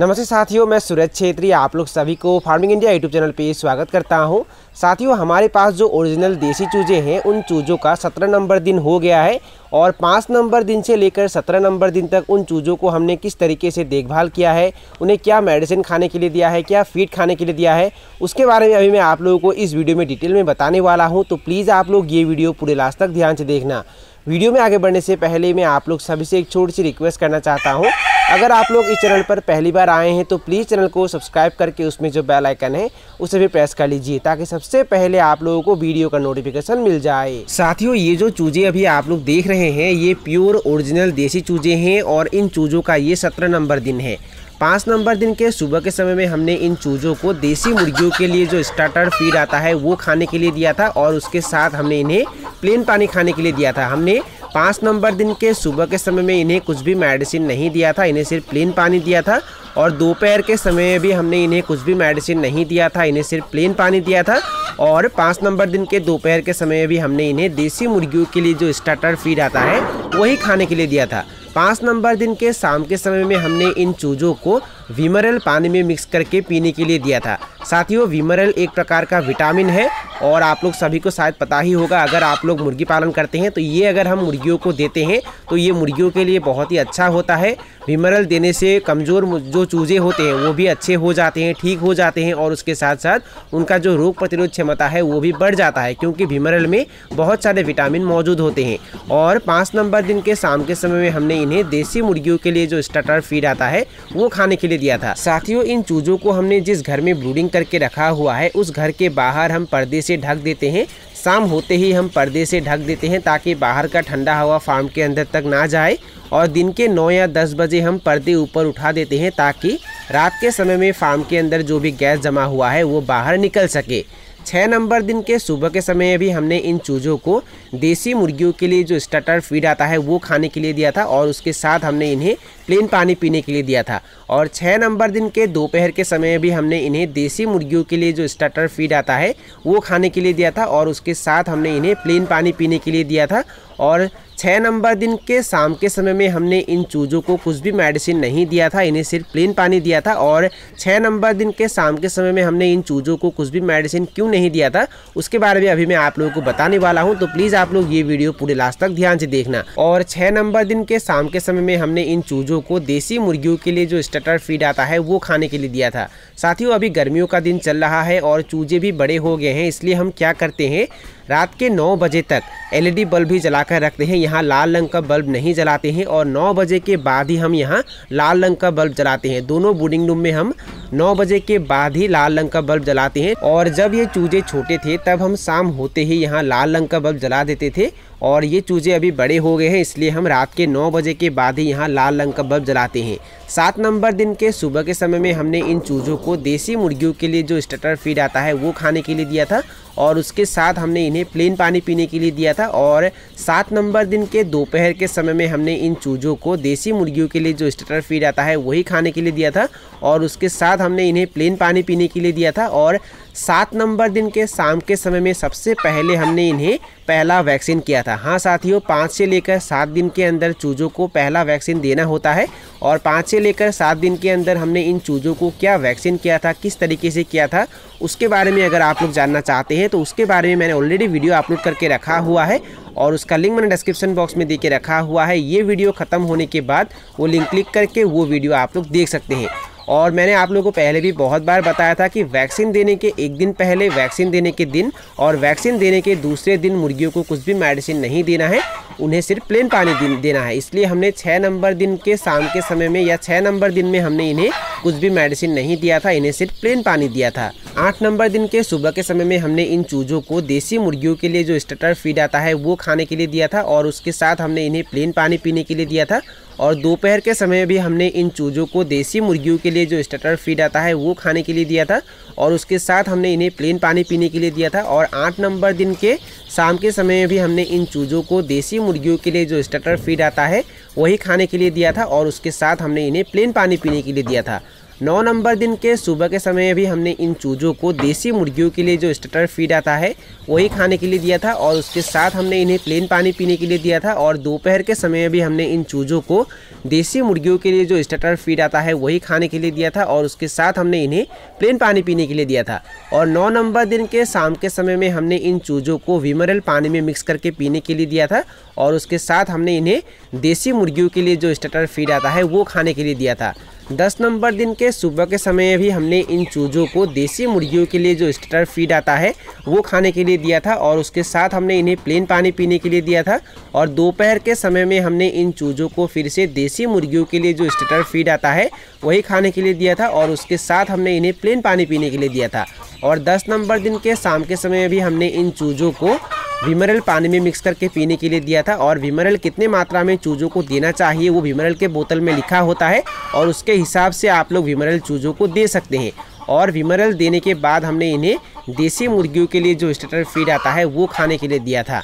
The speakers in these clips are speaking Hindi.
नमस्ते साथियों, मैं सूरज छेत्री आप लोग सभी को फार्मिंग इंडिया यूट्यूब चैनल पे स्वागत करता हूं। साथियों, हमारे पास जो ओरिजिनल देसी चूजे हैं उन चूज़ों का 17 नंबर दिन हो गया है और 5 नंबर दिन से लेकर 17 नंबर दिन तक उन चूज़ों को हमने किस तरीके से देखभाल किया है, उन्हें क्या मेडिसिन खाने के लिए दिया है, क्या फीड खाने के लिए दिया है, उसके बारे में अभी मैं आप लोगों को इस वीडियो में डिटेल में बताने वाला हूँ। तो प्लीज़ आप लोग ये वीडियो पूरे लास्ट तक ध्यान से देखना। वीडियो में आगे बढ़ने से पहले मैं आप लोग सभी से एक छोटी सी रिक्वेस्ट करना चाहता हूं। अगर आप लोग इस चैनल पर पहली बार आए हैं तो प्लीज़ चैनल को सब्सक्राइब करके उसमें जो बेल आइकन है उसे भी प्रेस कर लीजिए ताकि सबसे पहले आप लोगों को वीडियो का नोटिफिकेशन मिल जाए। साथियों, ये जो चूजे अभी आप लोग देख रहे हैं ये प्योर ओरिजिनल देसी चूजे हैं और इन चूज़ों का ये 17 नंबर दिन है। 5 नंबर दिन के सुबह के समय में हमने इन चूज़ों को देसी मुर्गियों के लिए जो स्टार्टर फीड आता है वो खाने के लिए दिया था और उसके साथ हमने इन्हें प्लेन पानी खाने के लिए दिया था। हमने 5 नंबर दिन के सुबह के समय में इन्हें कुछ भी मेडिसिन नहीं दिया था, इन्हें सिर्फ प्लेन पानी दिया था। और दोपहर के समय में भी हमने इन्हें कुछ भी मेडिसिन नहीं दिया था, इन्हें सिर्फ प्लेन पानी दिया था। और 5 नंबर दिन के दोपहर के समय में भी हमने इन्हें देसी मुर्गियों के लिए जो स्टार्टर फीड आता है वही खाने के लिए दिया था। 5 नंबर दिन के शाम के समय में हमने इन चूज़ों को विमरल पानी में मिक्स करके पीने के लिए दिया था। साथियों, विमरल एक प्रकार का विटामिन है और आप लोग सभी को शायद पता ही होगा। अगर आप लोग मुर्गी पालन करते हैं तो ये अगर हम मुर्गियों को देते हैं तो ये मुर्गियों के लिए बहुत ही अच्छा होता है। विमरल देने से कमज़ोर जो चूज़े होते हैं वो भी अच्छे हो जाते हैं, ठीक हो जाते हैं और उसके साथ साथ उनका जो रोग प्रतिरोध क्षमता है वो भी बढ़ जाता है क्योंकि विमरल में बहुत सारे विटामिन मौजूद होते हैं। और 5 नंबर दिन के शाम के समय में हमने इन्हें देसी मुर्गियों के लिए जो स्टार्टर फीड आता है वो खाने के लिए दिया था। साथियों, इन चूज़ों को हमने जिस घर में ब्रूडिंग करके रखा हुआ है उस घर के बाहर हम पर्दे से ढक देते हैं। शाम होते ही हम पर्दे से ढक देते हैं ताकि बाहर का ठंडा हवा फार्म के अंदर तक ना जाए। और दिन के 9 या 10 बजे हम पर्दे ऊपर उठा देते हैं ताकि रात के समय में फार्म के अंदर जो भी गैस जमा हुआ है वो बाहर निकल सके। 6 नंबर दिन के सुबह के समय भी हमने इन चूज़ों को देसी मुर्गियों के लिए जो स्टार्टर फीड आता है वो खाने के लिए दिया था और उसके साथ हमने इन्हें प्लेन पानी पीने के लिए दिया था। और 6 नंबर दिन के दोपहर के समय भी हमने इन्हें देसी मुर्गियों के लिए जो स्टार्टर फीड आता है वो खाने के लिए दिया था और उसके साथ हमने इन्हें प्लेन पानी पीने के लिए दिया था। और 6 नंबर दिन के शाम के समय में हमने इन चूज़ों को कुछ भी मेडिसिन नहीं दिया था, इन्हें सिर्फ प्लेन पानी दिया था। और 6 नंबर दिन के शाम के समय में हमने इन चूज़ों को कुछ भी मेडिसिन क्यों नहीं दिया था उसके बारे में अभी मैं आप लोगों को बताने वाला हूं। तो प्लीज़ आप लोग ये वीडियो पूरे लास्ट तक ध्यान से देखना। और 6 नंबर दिन के शाम के समय में हमने इन चूज़ों को देसी मुर्गियों के लिए जो स्टार्टर फीड आता है वो खाने के लिए दिया था। साथियों, अभी गर्मियों का दिन चल रहा है और चूजे भी बड़े हो गए हैं, इसलिए हम क्या करते हैं रात के 9 बजे तक LED बल्ब भी जलाकर रखते हैं। यहाँ लाल रंग का बल्ब नहीं जलाते हैं और 9 बजे के बाद ही हम यहाँ लाल रंग का बल्ब जलाते हैं। दोनों ब्रूडिंग रूम में हम 9 बजे के बाद ही लाल रंग का बल्ब जलाते हैं। और जब ये चूजे छोटे थे तब हम शाम होते ही यहाँ लाल रंग का बल्ब जला देते थे और ये चूजे अभी बड़े हो गए हैं इसलिए हम रात के 9 बजे के बाद ही यहाँ लाल रंग का बल्ब जलाते हैं। 7 नंबर दिन के सुबह के समय में हमने इन चूज़ों को देसी मुर्गियों के लिए जो स्टार्टर फीड आता है वो खाने के लिए दिया था और उसके साथ हमने इन्हें प्लेन पानी पीने के लिए दिया था। और 7 नंबर दिन के दोपहर के समय में हमने इन चूज़ों को देसी मुर्गियों के लिए जो स्टार्टर फीड आता है वही खाने के लिए दिया था और उसके साथ हमने इन्हें प्लेन पानी पीने के लिए दिया था। और 7 नंबर दिन के शाम के समय में सबसे पहले हमने इन्हें पहला वैक्सीन किया था। हाँ साथियों, 5 से लेकर 7 दिन के अंदर चूज़ों को पहला वैक्सीन देना होता है और 5 से लेकर 7 दिन के अंदर हमने इन चूज़ों को क्या वैक्सीन किया था, किस तरीके से किया था उसके बारे में अगर आप लोग जानना चाहते हैं तो उसके बारे में मैंने ऑलरेडी वीडियो अपलोड करके रखा हुआ है और उसका लिंक मैंने डिस्क्रिप्शन बॉक्स में दे के रखा हुआ है। ये वीडियो ख़त्म होने के बाद वो लिंक क्लिक करके वो वीडियो आप लोग देख सकते हैं। और मैंने आप लोगों को पहले भी बहुत बार बताया था कि वैक्सीन देने के एक दिन पहले, वैक्सीन देने के दिन और वैक्सीन देने के दूसरे दिन मुर्गियों को कुछ भी मेडिसिन नहीं देना है, उन्हें सिर्फ प्लेन पानी देना है। इसलिए हमने 6 नंबर दिन के शाम के समय में या 6 नंबर दिन में हमने इन्हें कुछ भी मेडिसिन नहीं दिया था, इन्हें सिर्फ प्लेन पानी दिया था। 8 नंबर दिन के सुबह के समय में हमने इन चूज़ों को देसी मुर्गियों के लिए जो स्टार्टर फीड आता है वो खाने के लिए दिया था और उसके साथ हमने इन्हें प्लेन पानी पीने के लिए दिया था। और दोपहर के समय भी हमने इन चूज़ों को देसी मुर्गियों के लिए जो स्टार्टर फीड आता है वो खाने के लिए दिया था और उसके साथ हमने इन्हें प्लेन पानी पीने के लिए दिया था। और 8 नंबर दिन के शाम के समय में भी हमने इन चूज़ों को देसी मुर्गियों के लिए जो स्टार्टर फीड आता है वही खाने के लिए दिया था और उसके साथ हमने इन्हें प्लेन पानी पीने के लिए दिया था। 9 नंबर दिन के सुबह के समय भी हमने इन चूज़ों को देसी मुर्गियों के लिए जो स्टार्टर फीड आता है वही खाने के लिए दिया था और उसके साथ हमने इन्हें प्लेन पानी पीने के लिए दिया था। और दोपहर के समय भी हमने इन चूज़ों को देसी मुर्गियों के लिए जो स्टार्टर फीड आता है वही खाने के लिए दिया था और उसके साथ हमने इन्हें प्लेन पानी पीने के लिए दिया था। और 9 नंबर दिन के शाम के समय में हमने इन चूज़ों को विमरल पानी में मिक्स करके पीने के लिए दिया था और उसके साथ हमने इन्हें देसी मुर्गियों के लिए जो स्टार्टर फीड आता है वो खाने के लिए दिया था। 10 नंबर दिन के सुबह के समय भी हमने इन चूज़ों को देसी मुर्गियों के लिए जो स्टार्टर फीड आता है वो खाने के लिए दिया था और उसके साथ हमने इन्हें प्लेन पानी पीने के लिए दिया था। और दोपहर के समय में हमने इन चूज़ों को फिर से देसी मुर्गियों के लिए जो स्टार्टर फीड आता है वही खाने के लिए दिया था और उसके साथ हमने इन्हें प्लेन पानी पीने के लिए दिया था। और 10 नंबर दिन के शाम के समय भी हमने इन चूज़ों को विमरल पानी में मिक्स करके पीने के लिए दिया था। और विमरल कितने मात्रा में चूज़ों को देना चाहिए वो विमरल के बोतल में लिखा होता है और उसके हिसाब से आप लोग विमरल चूज़ों को दे सकते हैं। और विमरल देने के बाद हमने इन्हें देसी मुर्गियों के लिए जो स्टार्टर फीड आता है वो खाने के लिए दिया था।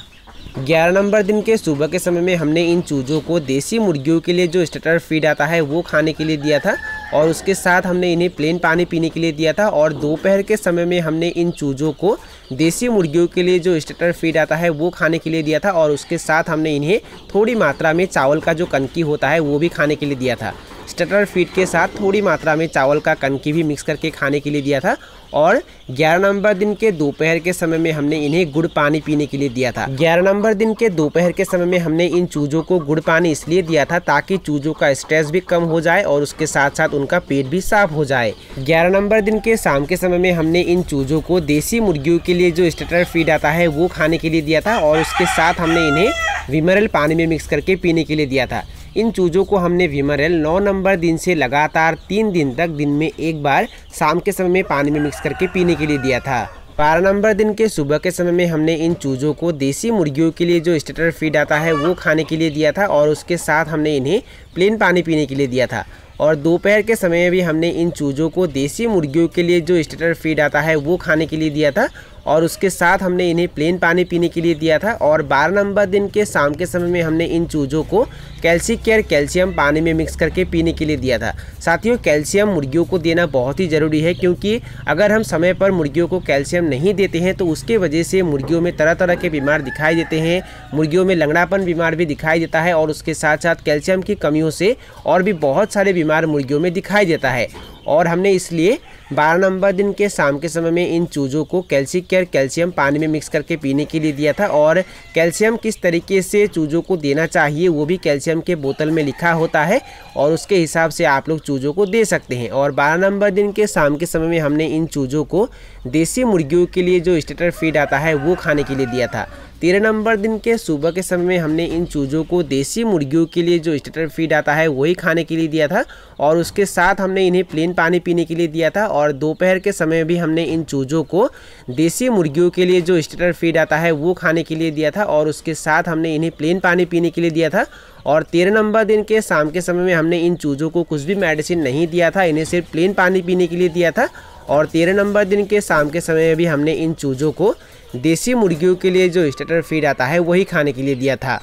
11 नंबर दिन के सुबह के समय में हमने इन चूज़ों को देसी मुर्गियों के लिए जो स्टार्टर फीड आता है वो खाने के लिए दिया था और उसके साथ हमने इन्हें प्लेन पानी पीने के लिए दिया था। और दोपहर के समय में हमने इन चूज़ों को देसी मुर्गियों के लिए जो स्टार्टर फीड आता है वो खाने के लिए दिया था और उसके साथ हमने इन्हें थोड़ी मात्रा में चावल का जो कनकी होता है वो भी खाने के लिए दिया था। स्टार्टर फीड के साथ थोड़ी मात्रा में चावल का कनकी भी मिक्स करके खाने के लिए दिया था। और 11 नंबर दिन के दोपहर के समय में हमने इन्हें गुड़ पानी पीने के लिए दिया था। 11 नंबर दिन के दोपहर के समय में हमने इन चूज़ों को गुड़ पानी इसलिए दिया था ताकि चूज़ों का स्ट्रेस भी कम हो जाए और उसके साथ साथ उनका पेट भी साफ हो जाए। 11 नंबर दिन के शाम के समय में हमने इन चूज़ों को देसी मुर्गियों के लिए जो स्टार्टर फीड आता है वो खाने के लिए दिया था और उसके साथ हमने इन्हें विमरल पानी में मिक्स करके पीने के लिए दिया था। इन चूज़ों को हमने विमरल 9 नंबर दिन से लगातार 3 दिन तक दिन में एक बार शाम के समय में पानी में मिक्स करके पीने के लिए दिया था। 12 नंबर दिन के सुबह के समय में हमने इन चूज़ों को देसी मुर्गियों के लिए जो स्टार्टर फीड आता है वो खाने के लिए दिया था और उसके साथ हमने इन्हें प्लेन पानी पीने के लिए दिया था। और दोपहर के समय भी हमने इन चूज़ों को देसी मुर्गियों के लिए जो स्टार्टर फीड आता है वो खाने के लिए दिया था और उसके साथ हमने इन्हें प्लेन पानी पीने के लिए दिया था। और 12 नंबर दिन के शाम के समय में हमने इन चूज़ों को कैल्सीकेयर कैल्शियम पानी में मिक्स करके पीने के लिए दिया था। साथियों, कैल्शियम मुर्गियों को देना बहुत ही ज़रूरी है क्योंकि अगर हम समय पर मुर्गियों को कैल्शियम नहीं देते हैं तो उसके वजह से मुर्गियों में तरह तरह के बीमार दिखाई देते हैं। मुर्गियों में लंगड़ापन बीमार भी दिखाई देता है और उसके साथ साथ कैल्शियम की कमियों से और भी बहुत सारे बीमार मुर्गियों में दिखाई देता है। और हमने इसलिए 12 नंबर दिन के शाम के समय में इन चूज़ों को कैल्सीकेयर कैल्शियम पानी में मिक्स करके पीने के लिए दिया था। और कैल्शियम किस तरीके से चूज़ों को देना चाहिए वो भी कैल्शियम के बोतल में लिखा होता है और उसके हिसाब से आप लोग चूज़ों को दे सकते हैं। और 12 नंबर दिन के शाम के समय में हमने इन चूज़ों को देसी मुर्गियों के लिए जो स्टार्टर फीड आता है वो खाने के लिए दिया था। 13 नंबर दिन के सुबह के समय में हमने इन चूज़ों को देसी मुर्गियों के लिए जो स्टार्टर फीड आता है वही खाने के लिए दिया था और उसके साथ हमने इन्हें प्लेन पानी पीने के लिए दिया था। और दोपहर के समय भी हमने इन चूज़ों को देसी मुर्गियों के लिए जो स्टार्टर फीड आता है वो खाने के लिए दिया था और उसके साथ हमने इन्हें प्लेन पानी पीने के लिए दिया था। और 13 नंबर दिन के शाम के समय में हमने इन चूज़ों को कुछ भी मेडिसिन नहीं दिया था, इन्हें सिर्फ प्लेन पानी पीने के लिए दिया था। और 13 नंबर दिन के शाम के समय में भी हमने इन चूज़ों को देसी मुर्गियों के लिए जो स्टार्टर फीड आता है वही खाने के लिए दिया था।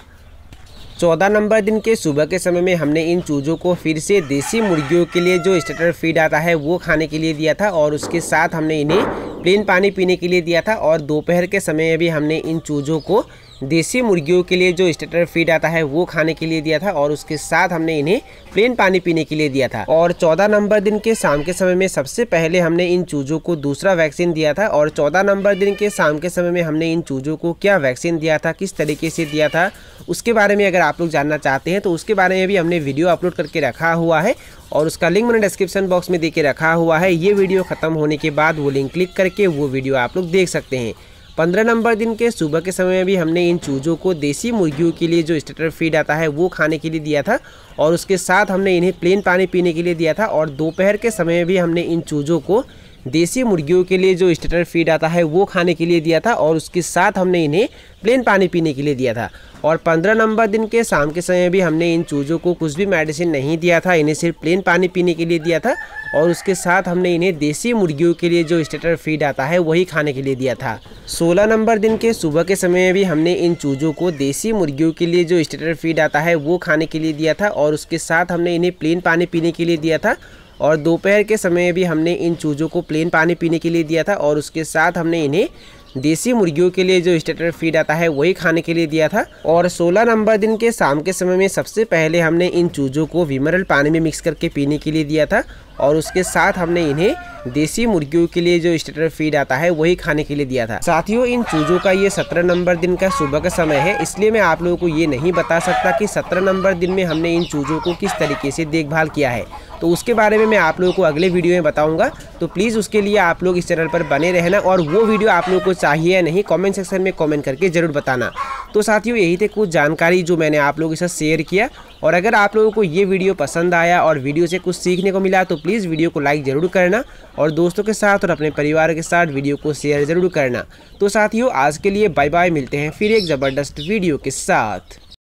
14 नंबर दिन के सुबह के समय में हमने इन चूज़ों को फिर से देसी मुर्गियों के लिए जो स्टार्टर फीड आता है वो खाने के लिए दिया था और उसके साथ हमने इन्हें प्लेन पानी पीने के लिए दिया था। और दोपहर के समय में भी हमने इन चूज़ों को देसी मुर्गियों के लिए जो स्टार्टर फीड आता है वो खाने के लिए दिया था और उसके साथ हमने इन्हें प्लेन पानी पीने के लिए दिया था। और 14 नंबर दिन के शाम के समय में सबसे पहले हमने इन चूज़ों को दूसरा वैक्सीन दिया था। और 14 नंबर दिन के शाम के समय में हमने इन चूज़ों को क्या वैक्सीन दिया था, किस तरीके से दिया था, उसके बारे में अगर आप लोग जानना चाहते हैं तो उसके बारे में भी हमने वीडियो अपलोड करके रखा हुआ है और उसका लिंक मैंने डिस्क्रिप्शन बॉक्स में दे के रखा हुआ है। ये वीडियो ख़त्म होने के बाद वो लिंक क्लिक करके वो वीडियो आप लोग देख सकते हैं। 15 नंबर दिन के सुबह के समय में भी हमने इन चूज़ों को देसी मुर्गियों के लिए जो स्टार्टर फीड आता है वो खाने के लिए दिया था और उसके साथ हमने इन्हें प्लेन पानी पीने के लिए दिया था। और दोपहर के समय में भी हमने इन चूज़ों को देसी मुर्गियों के लिए जो स्टार्टर फीड आता है वो खाने के लिए दिया था और उसके साथ हमने इन्हें प्लेन पानी पीने के लिए दिया था। और 15 नंबर दिन के शाम के समय भी हमने इन चूज़ों को कुछ भी मेडिसिन नहीं दिया था, इन्हें सिर्फ प्लेन पानी पीने के लिए दिया था और उसके साथ हमने इन्हें देसी मुर्गियों के लिए जो स्टार्टर फीड आता है वही खाने के लिए दिया था। 16 नंबर दिन के सुबह के समय भी हमने इन चूज़ों को देसी मुर्गियों के लिए जो स्टार्टर फीड आता है वो खाने के लिए दिया था और उसके साथ हमने इन्हें प्लेन पानी पीने के लिए दिया था। और दोपहर के समय भी हमने इन चूज़ों को प्लेन पानी पीने के लिए दिया था और उसके साथ हमने इन्हें देसी मुर्गियों के लिए जो स्टार्टर फीड आता है वही खाने के लिए दिया था। और 16 नंबर दिन के शाम के समय में सबसे पहले हमने इन चूज़ों को विमरल पानी में मिक्स करके पीने के लिए दिया था और उसके साथ हमने इन्हें देसी मुर्गियों के लिए जो स्टार्टर फीड आता है वही खाने के लिए दिया था। साथियों, इन चूज़ों का ये 17 नंबर दिन का सुबह का समय है, इसलिए मैं आप लोगों को ये नहीं बता सकता कि 17 नंबर दिन में हमने इन चूज़ों को किस तरीके से देखभाल किया है। तो उसके बारे में मैं आप लोगों को अगले वीडियो में बताऊंगा, तो प्लीज़ उसके लिए आप लोग इस चैनल पर बने रहना और वो वीडियो आप लोगों को चाहिए या नहीं कमेंट सेक्शन में कमेंट करके ज़रूर बताना। तो साथियों, यही थे कुछ जानकारी जो मैंने आप लोगों के साथ शेयर किया। और अगर आप लोगों को ये वीडियो पसंद आया और वीडियो से कुछ सीखने को मिला तो प्लीज़ वीडियो को लाइक ज़रूर करना और दोस्तों के साथ और अपने परिवार के साथ वीडियो को शेयर ज़रूर करना। तो साथियों, आज के लिए बाय बाय, मिलते हैं फिर एक ज़बरदस्त वीडियो के साथ।